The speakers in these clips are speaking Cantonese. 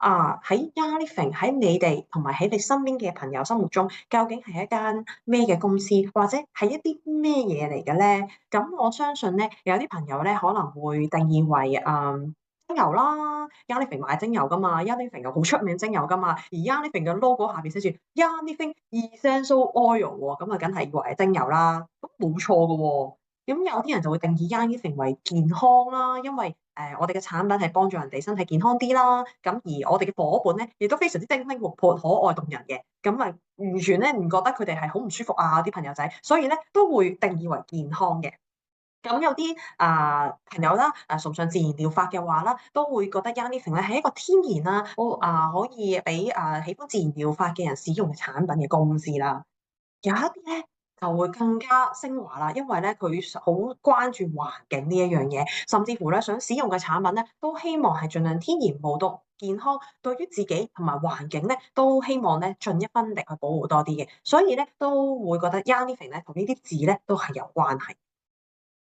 喺 Yarnifing 喺你哋同埋喺你身邊嘅朋友心目中，究竟係一間咩嘅公司，或者係一啲咩嘢嚟嘅咧？咁我相信咧，有啲朋友咧可能會定義為精油啦，Yarnifing 賣精油噶嘛，Yarnifing 又好出名精油噶嘛，而 Yarnifing 嘅 logo 下邊寫住 Yarnifing Essential Oil 喎，咁啊梗係以為係精油啦，咁冇錯噶喎。咁有啲人就會定義 Yarnifing 為健康啦，因為我哋嘅產品係幫助人哋身體健康啲啦。咁而我哋嘅伙伴咧，亦都非常之精靈活潑、可愛動人嘅。咁啊，完全咧唔覺得佢哋係好唔舒服啊啲朋友仔，所以咧都會定義為健康嘅。咁有啲朋友啦，崇尚自然療法嘅話啦，都會覺得 Yarnifing 咧係一個天然啦，可以俾喜歡自然療法嘅人使用嘅產品嘅公司啦。有一啲咧就會更加升華啦，因為咧佢好關注環境呢一樣嘢，甚至乎咧想使用嘅產品咧都希望係盡量天然無毒、健康，對於自己同埋環境咧都希望咧盡一分力去保護多啲嘅，所以咧都會覺得 Yarnifing 咧同呢啲字咧都係有關係。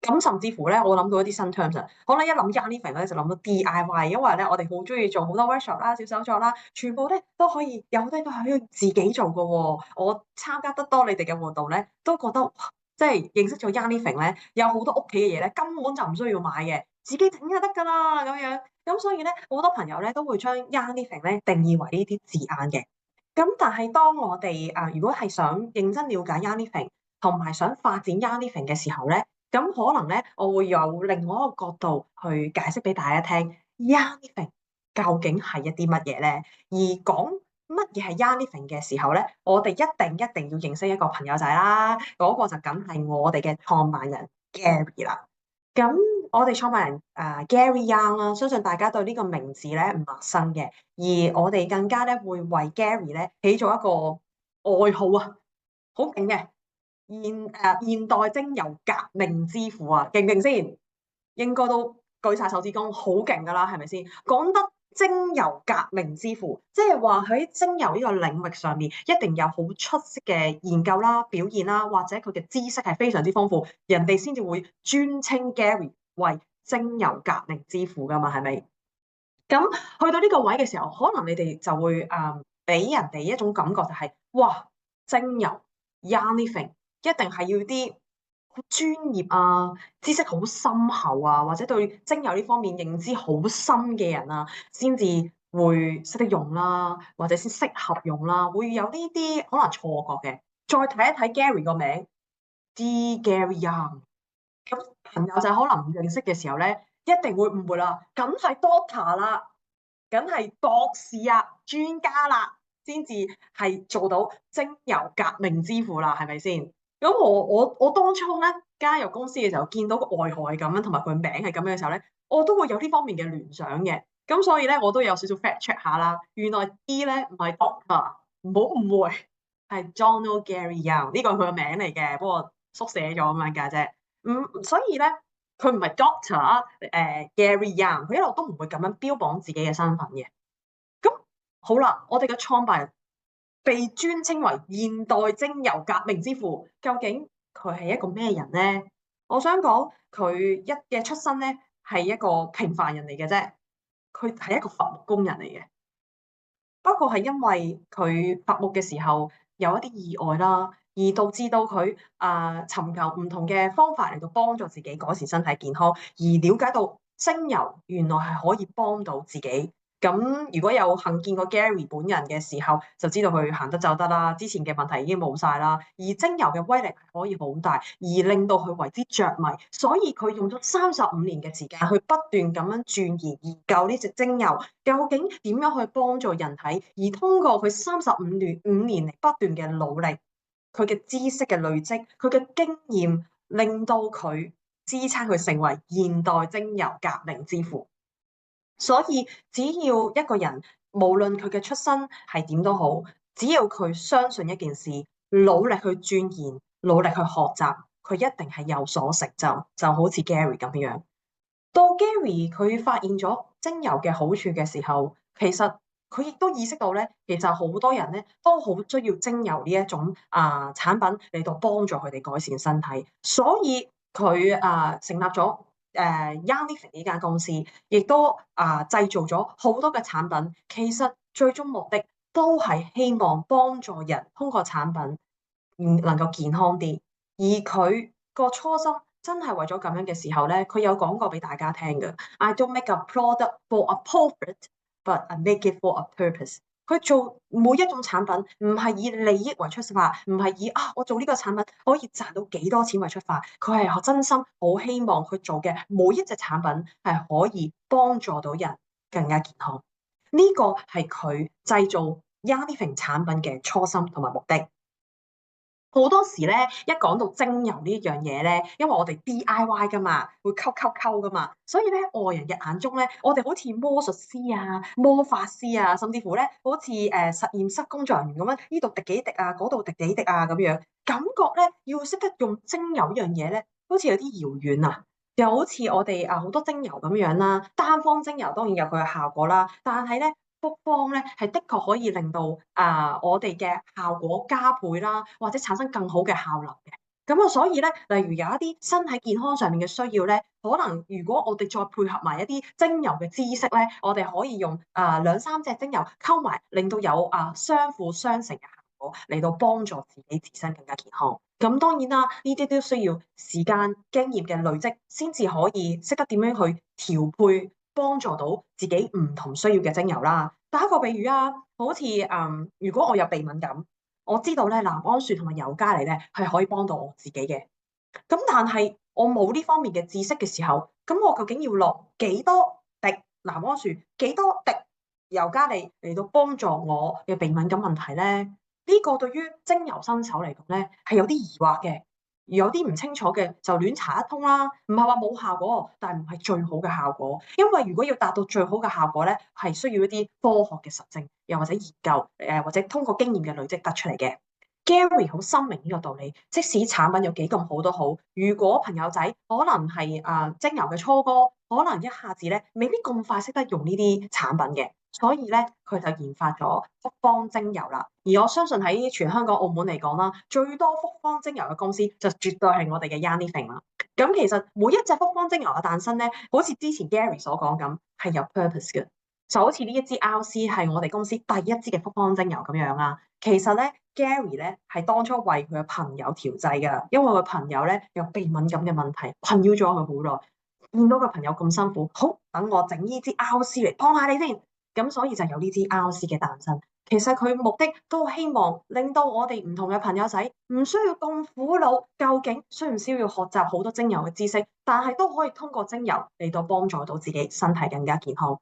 咁甚至乎咧，我諗到一啲新 terms 啊，可能一諗 Yarnifing 咧就諗到 DIY，因為咧我哋好中意做好多 workshop 啦、小手作啦，全部咧都可以有啲都可以自己做嘅喎。我參加得多你哋嘅活動咧，都覺得哇即係認識咗 Yarnifing 咧，有好多屋企嘅嘢咧根本就唔需要買嘅，自己整就得㗎啦咁樣。咁所以咧，好多朋友咧都會將 Yarnifing 咧定義為呢啲字眼嘅。咁但係當我哋如果係想認真了解 Yarnifing 同埋想發展 Yarnifing 嘅時候咧，咁可能咧，我會有另外一個角度去解釋俾大家聽，Yarnifing 究竟係一啲乜嘢咧？而講乜嘢係 Yarnifing 嘅時候咧，我哋一定要認識一個朋友仔啦，嗰個就梗係我哋嘅創辦人 Gary 啦。咁我哋創辦人Gary Young 啦，相信大家對呢個名字咧唔陌生嘅，而我哋更加咧會為 Gary 咧起咗一個外號啊，好勁嘅。現代精油革命之父啊，勁唔勁先？應該都舉晒手指公，好勁噶啦，係咪先？講得精油革命之父，即係話喺精油呢個領域上面，一定有好出色嘅研究啦、表現啦，或者佢嘅知識係非常之豐富，人哋先至會尊稱 Gary 為精油革命之父噶嘛，係咪？咁去到呢個位嘅時候，可能你哋就會俾人哋一種感覺就係、哇，精油 Yarnifing 一定係要啲好專業啊，知識好深厚啊，或者對精油呢方面認知好深嘅人啊，先至會識得用啦，或者先適合用啦，會有呢啲可能錯覺嘅。再睇一睇 Gary 個名，D Gary Young。咁朋友就可能唔認識嘅時候咧，一定會誤會啦，梗係 Doctor 啦，梗係博士啊、專家啦，先至係做到精油革命之父啦，係咪先？咁我當初咧加入公司嘅時候，見到個外號係咁樣，同埋佢名係咁樣嘅時候咧，我都會有呢方面嘅聯想嘅。咁所以咧，我都有少少 fact check 下啦。原來 D 咧唔係 Doctor，唔好誤會，係 Donald Gary Young，呢個係佢個名嚟嘅，不過縮寫咗咁樣㗎啫。所以咧，佢唔係 Doctor Gary Young，佢一路都唔會咁樣標榜自己嘅身份嘅。咁好啦，我哋嘅創辦人被尊稱為現代精油革命之父，究竟佢係一個咩人咧？我想講佢一嘅出身咧係一個平凡人嚟嘅啫，佢係一個伐木工人嚟嘅。不過係因為佢伐木嘅時候有一啲意外啦，而導致到佢尋求唔同嘅方法嚟到幫助自己改善身體健康，而了解到精油原來係可以幫到自己。咁如果有幸見過 Gary 本人嘅時候，就知道佢行得走得啦，之前嘅問題已經冇晒啦。而精油嘅威力係可以好大，而令到佢為之着迷，所以佢用咗35年嘅時間去不斷咁樣研究呢隻精油究竟點樣去幫助人體，而通過佢35年嚟不斷嘅努力，佢嘅知識嘅累積，佢嘅經驗，令到佢支撐佢成為現代精油革命之父。所以只要一個人，無論佢嘅出身係點都好，只要佢相信一件事，努力去鑽研，努力去學習，佢一定係有所成就，就好似 Gary 咁樣。到 Gary 佢發現咗精油嘅好處嘅時候，其實佢亦都意識到咧，其實好多人咧都好需要精油呢一種產品嚟到幫助佢哋改善身體，所以佢成立咗 Young Living 呢間公司，亦都製造咗好多嘅產品，其實最終目的都係希望幫助人通過產品能夠健康啲，而佢個初心真係為咗咁樣嘅時候咧，佢有講過俾大家聽嘅。I don't make a product for a profit，but I make it for a purpose。佢做每一種產品唔係以利益為出發，唔係以我做呢個產品可以賺到幾多錢為出發，佢係真心好希望佢做嘅每一隻產品係可以幫助到人更加健康。呢個係佢製造 Young Living 產品嘅初心同埋目的。好多時咧，一講到精油呢樣嘢咧，因為我哋 DIY 噶嘛，會溝噶嘛，所以咧外人嘅眼中咧，我哋好似魔術師啊、魔法師啊，甚至乎咧好似實驗室工作人員咁樣，呢度滴幾滴啊，嗰度滴幾滴啊咁樣，感覺咧要識得用精油呢樣嘢咧，好似有啲遙遠啊，又好似我哋好多精油咁樣啦，單方精油當然有佢嘅效果啦，但係咧，複方咧係的確可以令到我哋嘅效果加倍啦，或者產生更好嘅效能嘅。咁所以咧，例如有一啲身體健康上面嘅需要咧，可能如果我哋再配合埋一啲精油嘅知識咧，我哋可以用兩三隻精油溝埋，令到有相輔相成嘅效果嚟到幫助自己自身更加健康。咁當然啦，呢啲都需要時間經驗嘅累積，先至可以識得點樣去調配，幫助到自己唔同需要嘅精油啦。打一個比喻啊，好似如果我有鼻敏感，我知道咧南安樹同埋尤加利咧係可以幫到我自己嘅。咁但係我冇呢方面嘅知識嘅時候，咁我究竟要落幾多滴南安樹，幾多滴尤加利嚟到幫助我嘅鼻敏感問題咧？呢個對於精油新手嚟講咧係有啲疑惑嘅，而有啲唔清楚嘅就亂查一通啦。唔係話冇效果，但係唔係最好嘅效果。因為如果要達到最好嘅效果咧，係需要一啲科學嘅實證，又或者研究或者通過經驗嘅累積得出嚟嘅。Gary 好深明呢個道理，即使產品有幾咁好都好，如果朋友仔可能係精油嘅初哥，可能一下子咧未必咁快識得用呢啲產品嘅，所以咧佢就研發咗複方精油啦。而我相信喺全香港、澳門嚟講啦，最多複方精油嘅公司就絕對係我哋嘅 Young Living 啦。咁其實每一隻複方精油嘅誕生咧，好似之前 Gary 所講咁，係有 purpose 嘅。就好似呢一支 RC 係我哋公司第一支嘅複方精油咁樣啦。其實咧 Gary 咧係當初為佢嘅朋友調製㗎，因為佢朋友咧有鼻敏感嘅問題，困擾咗佢好耐。見到個朋友咁辛苦，好，等我整呢支 RC 嚟幫下你先。咁所以就有呢支 RC 嘅誕生。其實佢目的都希望令到我哋唔同嘅朋友仔唔需要咁苦惱，究竟需唔需要學習好多精油嘅知識，但係都可以通過精油嚟到幫助到自己身體更加健康。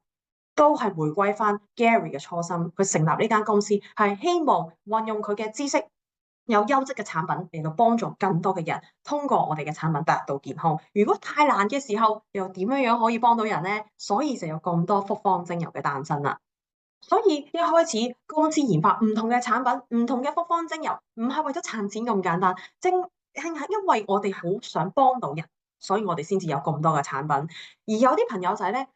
都係回歸翻 Gary 嘅初心，佢成立呢間公司係希望運用佢嘅知識，有優質嘅產品嚟到幫助更多嘅人，通過我哋嘅產品達到健康。如果太難嘅時候，又點樣可以幫到人呢？所以就有咁多複方精油嘅誕生啦。所以一開始公司研發唔同嘅產品，唔同嘅複方精油，唔係為咗賺錢咁簡單，正係因為我哋好想幫到人，所以我哋先至有咁多嘅產品。而有啲朋友仔咧，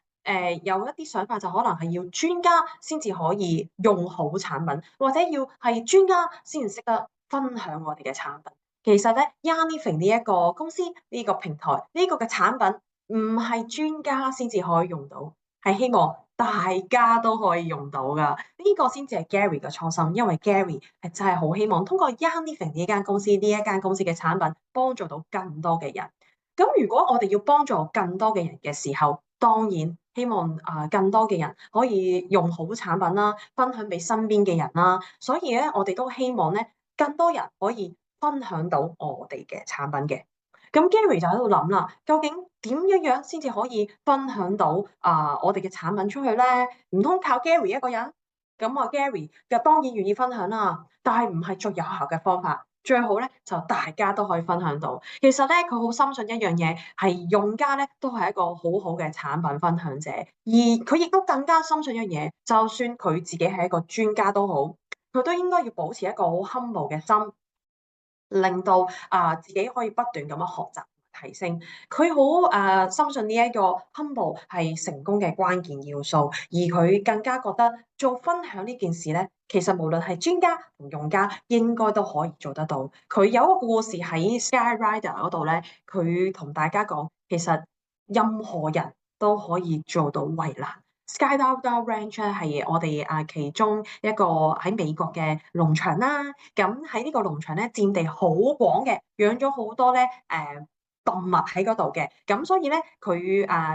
有一啲想法就可能係要專家先至可以用好產品，或者要係專家先至識得分享我哋嘅產品。其實咧，Young Living 呢一個公司呢個平台呢個嘅產品唔係專家先至可以用到。係希望大家都可以用到噶，呢個先至係 Gary 嘅初心，因為 Gary 係真係好希望通過 Young Living 呢間公司嘅產品，幫助到更多嘅人。咁如果我哋要幫助更多嘅人嘅時候，當然希望更多嘅人可以用好產品啦，分享俾身邊嘅人啦。所以咧，我哋都希望咧，更多人可以分享到我哋嘅產品嘅。咁 Gary 就喺度諗啦，究竟點樣先至可以分享到我哋嘅產品出去咧？唔通靠 Gary 一個人？咁Gary 就當然願意分享啦，但係唔係最有效嘅方法。最好咧就大家都可以分享到。其實咧佢好深信一樣嘢，係用家咧都係一個好好嘅產品分享者，而佢亦都更加深信一樣嘢，就算佢自己係一個專家都好，佢都應該要保持一個好 humble 嘅心。令到自己可以不斷咁樣學習提升，佢好深信呢一個 humble 係成功嘅關鍵要素，而佢更加覺得做分享呢件事咧，其實無論係專家同用家應該都可以做得到。佢有一個故事喺 Skyrider 嗰度咧，佢同大家講，其實任何人都可以做到圍欄。Skydare Ranch 咧係我哋其中一個喺美國嘅農場啦。咁喺呢個農場咧，佔地好廣嘅，養咗好多咧動物喺嗰度嘅。咁所以咧，佢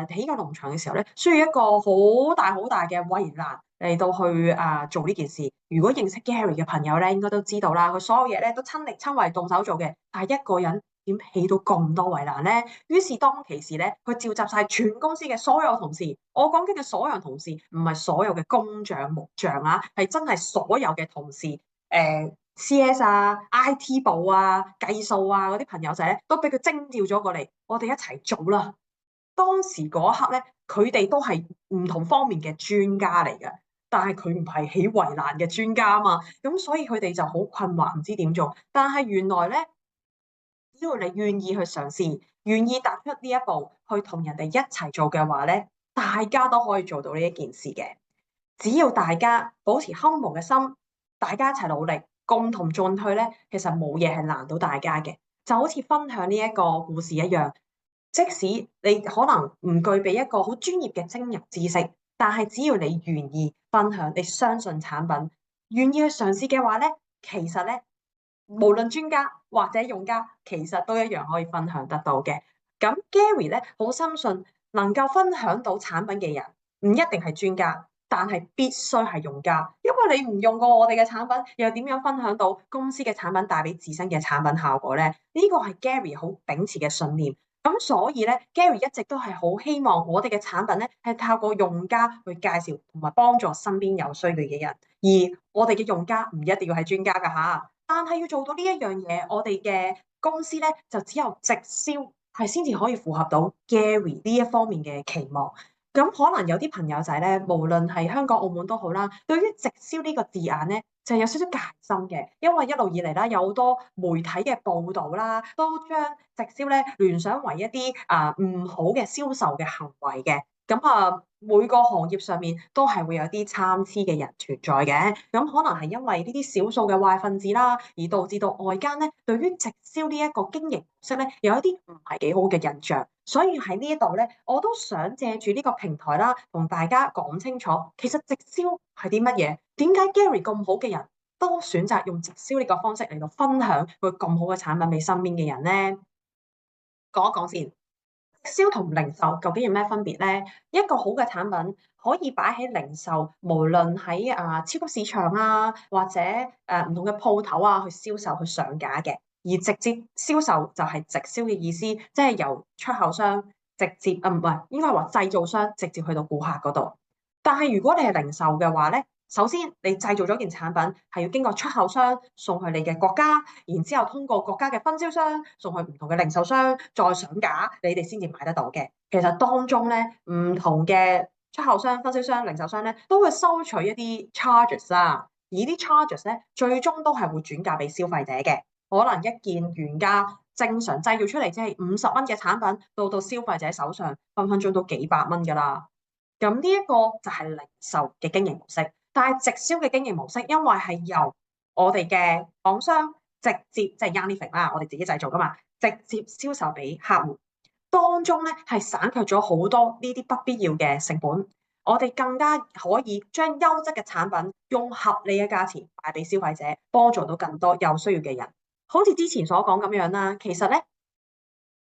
起呢個農場嘅時候咧，需要一個好大好大嘅圍欄嚟到去做呢件事。如果認識 Gary 嘅朋友咧，應該都知道啦，佢所有嘢咧都親力親為動手做嘅。但係一個人點起到咁多圍欄咧？於是當其時咧，佢召集晒全公司嘅所有同事。我講緊嘅所有同事，唔係所有嘅工匠木匠啊，係真係所有嘅同事。CS 啊、IT 部啊、計數啊嗰啲朋友仔咧，都俾佢徵召咗過嚟，我哋一齊做啦。當時嗰一刻咧，佢哋都係唔同方面嘅專家嚟嘅，但係佢唔係起圍欄嘅專家啊嘛，咁所以佢哋就好困惑，唔知點做。但係原來咧，只要你願意去嘗試，願意踏出呢一步，去同人哋一齊做嘅話咧，大家都可以做到呢一件事嘅。只要大家保持 humble 嘅心，大家一齊努力，共同進退咧，其實冇嘢係難到大家嘅。就好似分享呢一個故事一樣，即使你可能唔具備一個好專業嘅精入知識，但係只要你願意分享，你相信產品，願意去嘗試嘅話咧，其實咧，無論專家或者用家，其實都一樣可以分享得到嘅。咁 Gary 咧好深信，能夠分享到產品嘅人，唔一定係專家，但係必須係用家，因為你唔用過我哋嘅產品，又點樣分享到公司嘅產品帶俾自身嘅產品效果咧？呢個係 Gary 好秉持嘅信念。咁所以咧，Gary 一直都係好希望我哋嘅產品咧係透過用家去介紹同埋幫助身邊有需要嘅人，而我哋嘅用家唔一定要係專家㗎吓。但係要做到呢一樣嘢，我哋嘅公司咧就只有直銷係先至可以符合到 Gary 呢一方面嘅期望。咁可能有啲朋友仔咧，無論係香港、澳門都好啦，對於直銷呢個字眼咧，就有少少戒心嘅，因為一路以嚟啦，有好多媒體嘅報導啦，都將直銷咧聯想為一啲唔好嘅銷售嘅行為嘅。咁每個行業上面都係會有啲參差嘅人存在嘅，咁可能係因為呢啲少數嘅壞分子啦，而導致到外間咧對於直銷呢一個經營模式咧有一啲唔係幾好嘅印象。所以喺呢一度咧，我都想借住呢個平台啦，同大家講清楚，其實直銷係啲乜嘢？點解 Gary 咁好嘅人都選擇用直銷呢個方式嚟到分享佢咁好嘅產品俾身邊嘅人咧？講一講先。直銷同零售究竟有咩分別咧？一個好嘅產品可以擺喺零售，無論喺超級市場啊，或者唔同嘅鋪頭啊去銷售去上架嘅。而直接銷售就係直銷嘅意思，即係由出口商直接唔係應該係話製造商直接去到顧客嗰度。但係如果你係零售嘅話咧，首先你製造咗件產品係要經過出口商送去你嘅國家，然之後通過國家嘅分銷商送去唔同嘅零售商，再上架，你哋先至買得到嘅。其實當中咧唔同嘅出口商、分銷商、零售商咧都會收取一啲 charges 啦，而啲 charges 咧最終都係會轉嫁俾消費者嘅。可能一件原價正常製造出嚟即係50蚊嘅產品，到消費者手上分分鐘都幾百蚊㗎啦。咁呢一個就係零售嘅經營模式，但係直銷嘅經營模式，因為係由我哋嘅廠商直接即係 Yanni 啦，我哋自己製造噶嘛，直接銷售俾客戶，當中咧係省卻咗好多呢啲不必要嘅成本，我哋更加可以將優質嘅產品用合理嘅價錢賣俾消費者，幫助到更多有需要嘅人。好似之前所講咁樣啦，其實咧。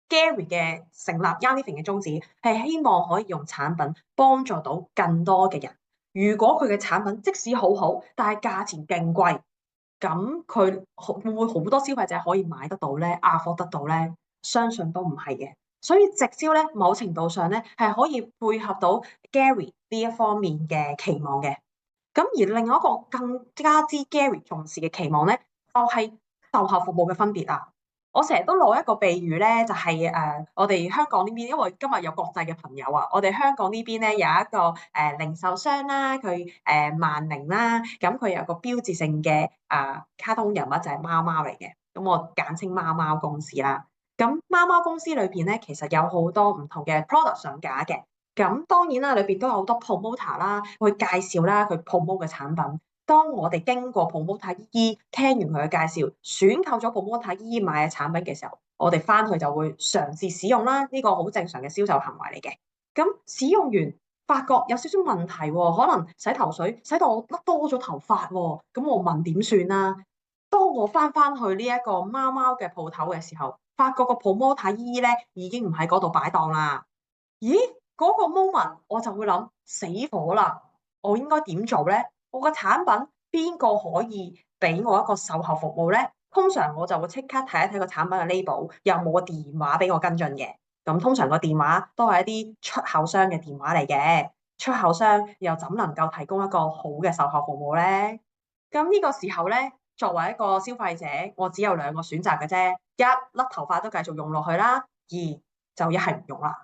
Gary 嘅成立 Yanni 嘅宗旨係希望可以用產品幫助到更多嘅人。如果佢嘅產品即使好好，但係價錢勁貴，咁佢會唔會好多消費者可以買得到咧？afford 得到咧？相信都唔係嘅。所以直銷咧，某程度上咧係可以配合到 Gary 呢一方面嘅期望嘅。咁而另外一個更加之 Gary 重視嘅期望咧，就係售後服務嘅分別啊！我成日都攞一個比喻咧，就係我哋香港呢邊，因為今日有國際嘅朋友啊，我哋香港呢邊咧有一個零售商啦，佢萬寧啦，咁佢有個標誌性嘅卡通人物就係貓貓嚟嘅，咁我簡稱貓貓公司啦。咁貓貓公司裏邊咧，其實有好多唔同嘅 product 上架嘅。咁當然啦，裏邊都有好多 promoter 啦，去介紹啦佢 promote 嘅產品。當我哋經過 promoter 姨姨聽完佢嘅介紹，選購咗 promoter 姨姨買嘅產品嘅時候，我哋翻去就會嘗試使用啦，呢個好正常嘅銷售行為嚟嘅。咁使用完發覺有少少問題喎，可能洗頭水洗到我甩多咗頭髮喎，咁我問點算啦？當我翻去呢一個貓貓嘅鋪頭嘅時候，發覺個 promoter 姨姨咧已經唔喺嗰度擺檔啦。咦？嗰個 moment 我就會諗死火啦！我應該點做咧？我個產品邊個可以俾我一個售後服務咧？通常我就會即刻睇一睇個產品嘅 label，有冇個電話俾我跟進嘅。咁通常個電話都係一啲出口商嘅電話嚟嘅，出口商又怎能夠提供一個好嘅售後服務咧？咁呢個時候咧，作為一個消費者，我只有兩個選擇嘅啫：一，甩頭髮都繼續用落去啦；二，就一係唔用啦。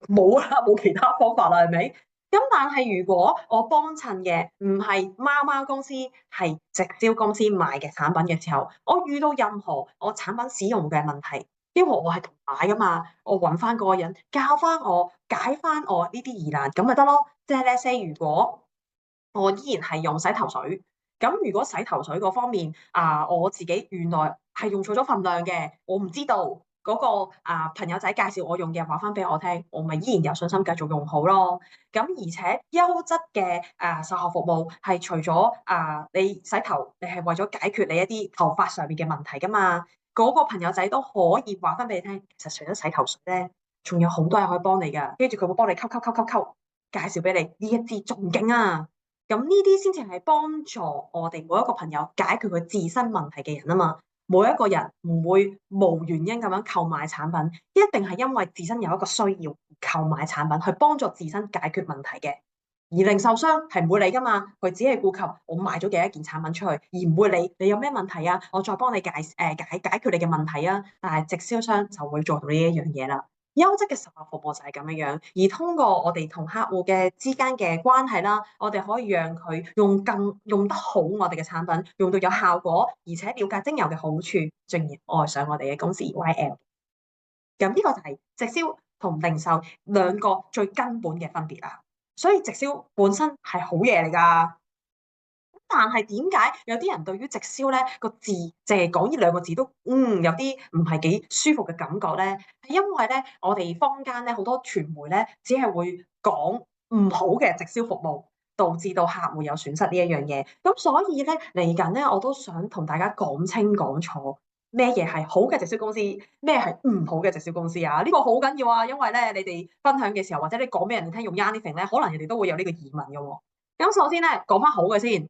冇啦，冇其他方法啦，係咪？咁但係如果我幫襯嘅唔係貓貓公司，係直銷公司賣嘅產品嘅時候，我遇到任何我產品使用嘅問題，因為我係同買噶嘛，我揾翻嗰個人教翻我解翻我呢啲疑難，咁咪得咯。即係 let's say 如果我依然係用洗頭水，咁如果洗頭水嗰方面我自己原來係用錯咗份量嘅，我唔知道嗰個朋友仔介紹我用嘅話翻俾我聽，我咪依然有信心繼續用好咯。咁而且優質嘅售後服務係除咗你洗頭，你係為咗解決你一啲頭髮上面嘅問題噶嘛，嗰個朋友仔都可以話翻俾你聽，其實除咗洗頭水咧，仲有好多嘢可以幫你噶，跟住佢會幫你溝，介紹俾你呢一支仲勁啊！咁呢啲先至係幫助我哋每一個朋友解決佢自身問題嘅人啊嘛。每一個人唔會無原因咁樣購買產品，一定係因為自身有一個需要購買產品去幫助自身解決問題嘅。而零售商係唔會理噶嘛，佢只係顧及我賣咗幾多件產品出去，而唔會理你有咩問題啊，我再幫你解決你嘅問題啊。但係直銷商就會做到呢一樣嘢啦。優質嘅售後服務就係咁樣樣，而通過我哋同客戶嘅之間嘅關係啦，我哋可以讓佢用得好我哋嘅產品，用到有效果，而且了解精油嘅好處，進而愛上我哋嘅公司 YL。咁呢個就係直銷同零售兩個最根本嘅分別啦。所以直銷本身係好嘢嚟㗎。但係點解有啲人對於直銷咧個字，淨係講呢兩個字都有啲唔係幾舒服嘅感覺咧？係因為咧我哋坊間咧好多傳媒咧只係會講唔好嘅直銷服務，導致到客戶有損失呢一樣嘢。咁所以咧嚟緊咧我都想同大家講清講楚咩嘢係好嘅直銷公司，咩係唔好嘅直銷公司啊？呢個好緊要啊，因為咧你哋分享嘅時候或者你講俾人哋聽用 Yanifeng 咧，可能人哋都會有呢個疑問嘅喎。咁首先咧講翻好嘅先。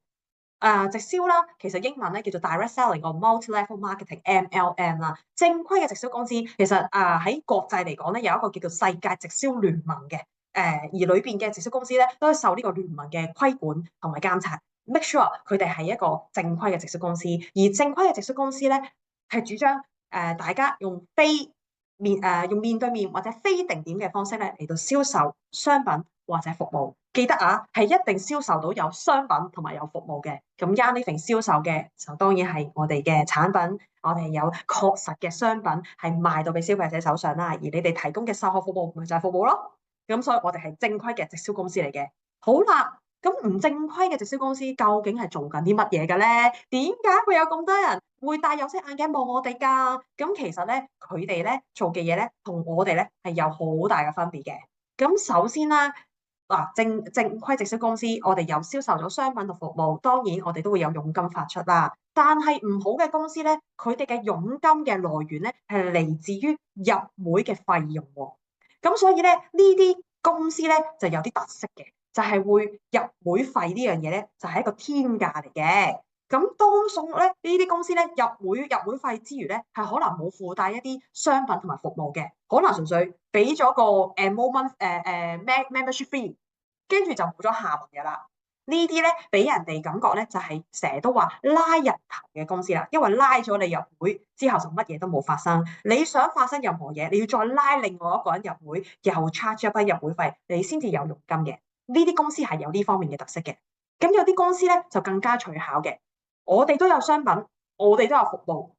直銷啦，其實英文咧叫做 direct selling or multi-level marketing（MLM） 啦。正規嘅直銷公司其實喺國際嚟講咧有一個叫做世界直銷聯盟嘅，而裏邊嘅直銷公司咧都係受呢個聯盟嘅規管同埋監察，make sure 佢哋係一個正規嘅直銷公司。而正規嘅直銷公司咧係主張大家用用面對面或者非定點嘅方式咧嚟到銷售商品或者服務。記得係一定銷售到有商品同埋有服務嘅。咁 Yanifeng 銷售嘅就當然係我哋嘅產品，我哋有確實嘅商品係賣到俾消費者手上啦。而你哋提供嘅售後服務咪就係服務咯。咁所以我哋係正規嘅直銷公司嚟嘅。好啦，咁唔正規嘅直銷公司究竟係做緊啲乜嘢嘅咧？點解會有咁多人會戴有色眼鏡望我哋㗎？咁其實咧，佢哋咧做嘅嘢咧，同我哋咧係有好大嘅分別嘅。咁首先啦，正規直銷公司，我哋有銷售咗商品同服務，當然我哋都會有佣金發出啦。但係唔好嘅公司咧，佢哋嘅佣金嘅來源咧係嚟自於入會嘅費用喎。咁所以咧，呢啲公司咧就有啲特色嘅。就係會入會費呢樣嘢咧，就係一個天價嚟嘅。咁多數咧呢啲公司咧入會費之餘咧，係可能冇附帶一啲商品同埋服務嘅，可能純粹俾咗個membership fee，跟住就冇咗下文嘅啦。呢啲咧俾人哋感覺咧就係成日都話拉人頭嘅公司啦，因為拉咗你入會之後就乜嘢都冇發生。你想發生任何嘢，你要再拉另外一個人入會，又 charge 一筆入會費，你先至有佣金嘅。呢啲公司係有呢方面嘅特色嘅。咁有啲公司咧就更加取巧嘅。我哋都有商品，我哋都有服務，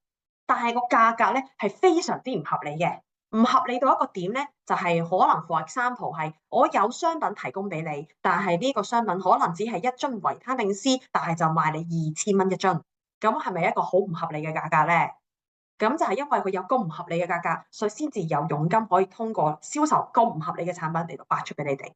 但係個價格咧係非常之唔合理嘅。唔合理到一個點咧，就係可能 for example 係我有商品提供俾你，但係呢個商品可能只係一樽維他命 C，但係就賣你2000蚊一樽，咁係咪一個好唔合理嘅價格咧？咁就係因為佢有咁唔合理嘅價格，所以先至有佣金可以通過銷售咁唔合理嘅產品嚟到發出俾你哋。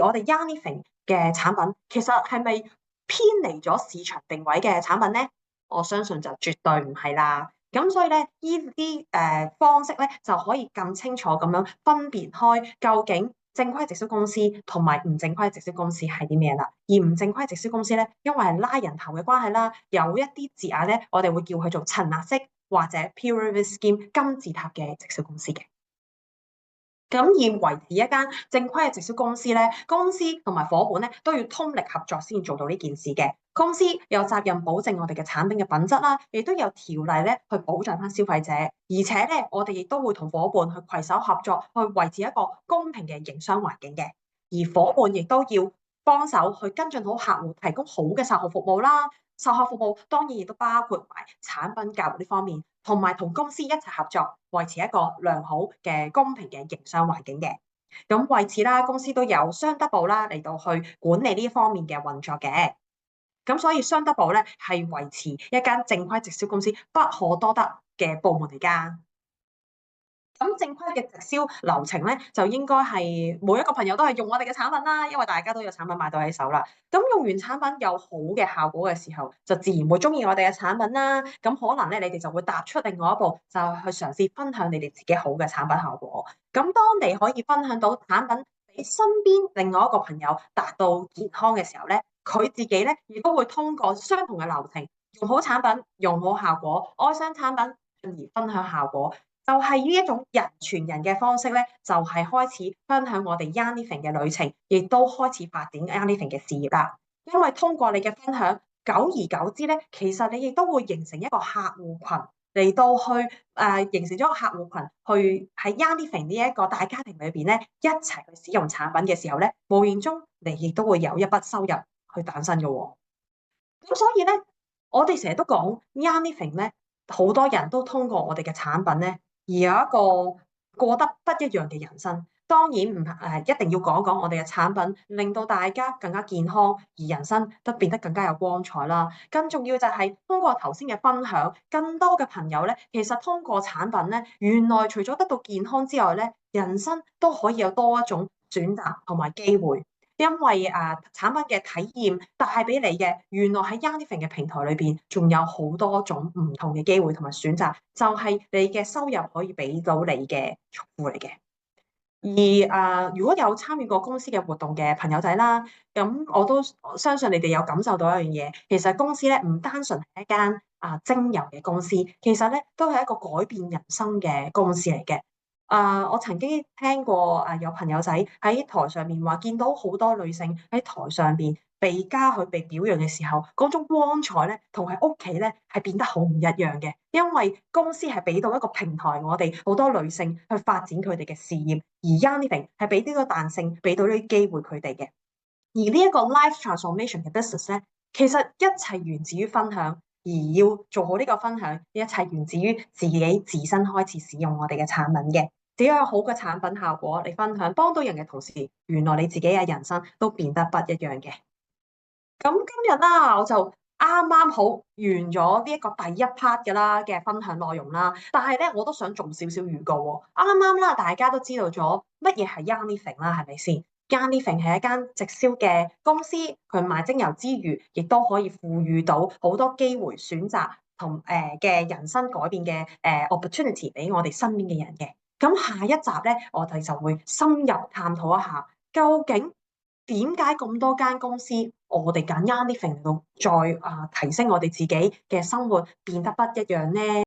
而我哋 Yanlifeng 嘅產品其實係咪偏離咗市場定位嘅產品呢？我相信就絕對唔係啦。咁所以咧，呢啲方式咧就可以更清楚咁樣分別開究竟正規直銷公司同埋唔正規直銷公司係啲咩啦。而唔正規直銷公司咧，因為係拉人頭嘅關係啦，有一啲字眼咧，我哋會叫佢做層壓式或者 pyramid scheme 金字塔嘅直銷公司嘅。咁而維持一間正規嘅直銷公司咧，公司同埋伙伴咧都要通力合作先做到呢件事嘅。公司有責任保證我哋嘅產品嘅品質啦，亦都有條例咧去保障翻消費者。而且咧，我哋亦都會同伙伴去攜手合作，去維持一個公平嘅營商環境嘅。而伙伴亦都要幫手去跟進好客戶，提供好嘅售後服務啦。售後服務當然亦都包括埋產品教育呢方面，同埋同公司一齊合作，維持一個良好嘅公平嘅營商環境嘅。咁為此啦，公司都有商德部啦嚟到去管理呢方面嘅運作嘅。咁所以商德部咧係維持一間正規直銷公司不可多得嘅部門嚟㗎。咁正規嘅直銷流程咧，就應該係每一個朋友都係用我哋嘅產品啦，因為大家都有產品買到喺手啦。咁用完產品有好嘅效果嘅時候，就自然會中意我哋嘅產品啦。咁可能咧，你哋就會踏出另外一步，就去嘗試分享你哋自己好嘅產品效果。咁當你可以分享到產品俾身邊另外一個朋友達到健康嘅時候咧，佢自己咧亦都會通過相同嘅流程，用好產品，用好效果，愛上產品，進而分享效果。就係呢一種人傳人嘅方式咧，就係開始分享我哋 Yanlifeng 嘅旅程，亦都開始發展 Yanlifeng 嘅事業啦。因為通過你嘅分享，久而久之咧，其實你亦都會形成一個客戶群嚟到去形成咗個客戶群，去喺 Yanlifeng 呢一個大家庭裏邊咧，一齊去使用產品嘅時候咧，無形中你亦都會有一筆收入去誕生嘅喎。咁所以咧，我哋成日都講 Yanlifeng 咧，好多人都通過我哋嘅產品咧，而有一個過得不一樣嘅人生。當然唔一定要講講我哋嘅產品，令到大家更加健康，而人生都變得更加有光彩啦。更重要就係通過頭先嘅分享，更多嘅朋友咧，其實通過產品咧，原來除咗得到健康之外咧，人生都可以有多一種選擇同埋機會。因為產品嘅體驗帶俾你嘅，原來喺 Yanlifeng 嘅平台裏邊，仲有好多種唔同嘅機會同埋選擇，就係你嘅收入可以俾到你嘅財富嚟嘅。而如果有參與過公司嘅活動嘅朋友仔啦，咁我都相信你哋有感受到一樣嘢，其實公司咧唔單純係一間精油嘅公司，其實咧都係一個改變人生嘅公司嚟嘅。我曾經聽過有朋友仔喺台上面話，見到好多女性喺台上邊被嘉許、被表揚嘅時候，嗰種光彩咧，同喺屋企咧係變得好唔一樣嘅。因為公司係俾到一個平台，我哋好多女性去發展佢哋嘅事業，而 Yanlifeng 係俾呢個彈性，俾到呢啲機會佢哋嘅。而呢一個 life transformation 嘅 business 咧，其實一切源自於分享，而要做好呢個分享，一切源自於自己自身開始使用我哋嘅產品嘅。只要有好嘅產品效果，你分享幫到人嘅同時，原來你自己嘅人生都變得不一樣嘅。咁今日啦，我就啱啱好完咗呢一個第一 part 嘅啦嘅分享內容啦。但係咧，我都想做少少預告喎。啱啱啦，大家都知道咗乜嘢係 Yanlifeng 啦，係咪先？Yanlifeng 係一間直銷嘅公司，佢賣精油之餘，亦都可以賦予到好多機會選擇同嘅人生改變嘅opportunity 俾我哋身邊嘅人嘅。咁下一集咧，我哋就會深入探討一下，究竟點解咁多間公司，我哋揀 Yanlifeng 到再提升我哋自己嘅生活變得不一樣呢？